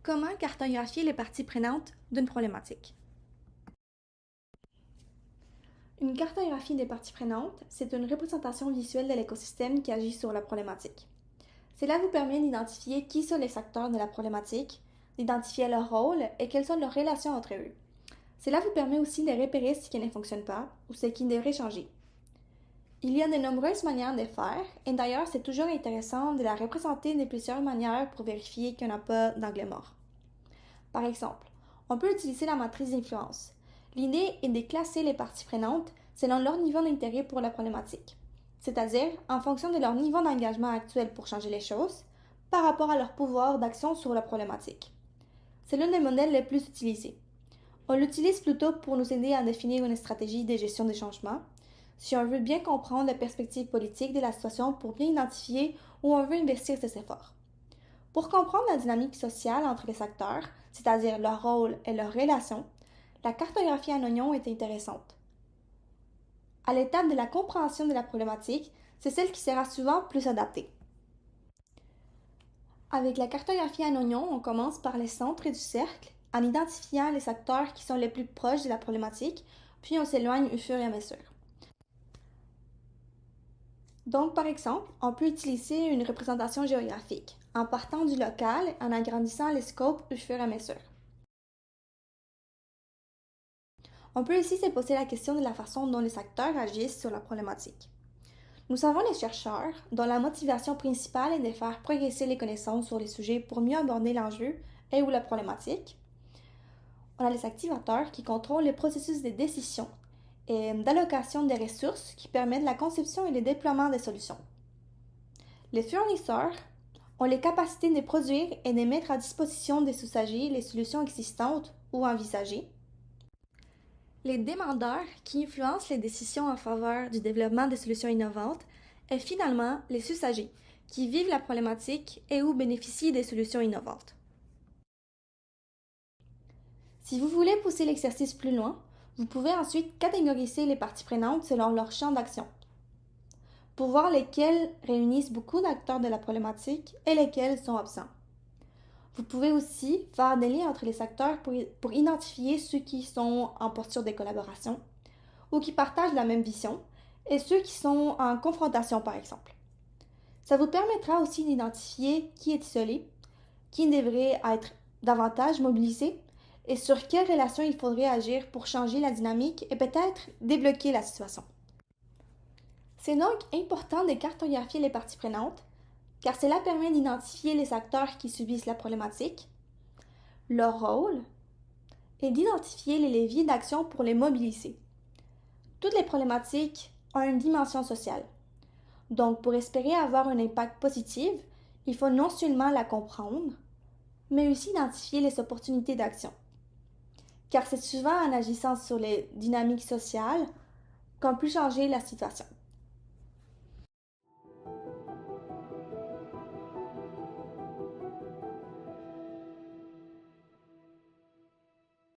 Comment cartographier les parties prenantes d'une problématique? Une cartographie des parties prenantes, c'est une représentation visuelle de l'écosystème qui agit sur la problématique. Cela vous permet d'identifier qui sont les acteurs de la problématique, d'identifier leur rôle et quelles sont leurs relations entre eux. Cela vous permet aussi de repérer ce qui ne fonctionne pas ou ce qui devrait changer. Il y a de nombreuses manières de faire, et d'ailleurs c'est toujours intéressant de la représenter de plusieurs manières pour vérifier qu'il n'y en a pas d'angle mort. Par exemple, on peut utiliser la matrice d'influence. L'idée est de classer les parties prenantes selon leur niveau d'intérêt pour la problématique, c'est-à-dire en fonction de leur niveau d'engagement actuel pour changer les choses par rapport à leur pouvoir d'action sur la problématique. C'est l'un des modèles les plus utilisés. On l'utilise plutôt pour nous aider à définir une stratégie de gestion des changements, si on veut bien comprendre la perspective politique de la situation pour bien identifier où on veut investir ses efforts. Pour comprendre la dynamique sociale entre les acteurs, c'est-à-dire leur rôle et leurs relations, la cartographie en oignon est intéressante. À l'étape de la compréhension de la problématique, c'est celle qui sera souvent plus adaptée. Avec la cartographie en oignon, on commence par les centres du cercle, en identifiant les acteurs qui sont les plus proches de la problématique, puis on s'éloigne au fur et à mesure. Donc, par exemple, on peut utiliser une représentation géographique, en partant du local et en agrandissant les scopes au fur et à mesure. On peut aussi se poser la question de la façon dont les acteurs agissent sur la problématique. Nous avons les chercheurs, dont la motivation principale est de faire progresser les connaissances sur les sujets pour mieux aborder l'enjeu et ou la problématique. On a les activateurs qui contrôlent les processus de décision et d'allocation des ressources qui permettent la conception et le déploiement des solutions. Les fournisseurs ont les capacités de produire et de mettre à disposition des usagers les solutions existantes ou envisagées. Les demandeurs qui influencent les décisions en faveur du développement de solutions innovantes et finalement les usagers qui vivent la problématique et ou bénéficient des solutions innovantes. Si vous voulez pousser l'exercice plus loin, vous pouvez ensuite catégoriser les parties prenantes selon leur champ d'action, pour voir lesquelles réunissent beaucoup d'acteurs de la problématique et lesquels sont absents. Vous pouvez aussi faire des liens entre les acteurs pour identifier ceux qui sont en posture de collaboration ou qui partagent la même vision et ceux qui sont en confrontation par exemple. Ça vous permettra aussi d'identifier qui est isolé, qui devrait être davantage mobilisé et sur quelles relations il faudrait agir pour changer la dynamique et peut-être débloquer la situation. C'est donc important de cartographier les parties prenantes car cela permet d'identifier les acteurs qui subissent la problématique, leur rôle et d'identifier les leviers d'action pour les mobiliser. Toutes les problématiques ont une dimension sociale. Donc, pour espérer avoir un impact positif, il faut non seulement la comprendre, mais aussi identifier les opportunités d'action. Car c'est souvent en agissant sur les dynamiques sociales qu'on peut changer la situation.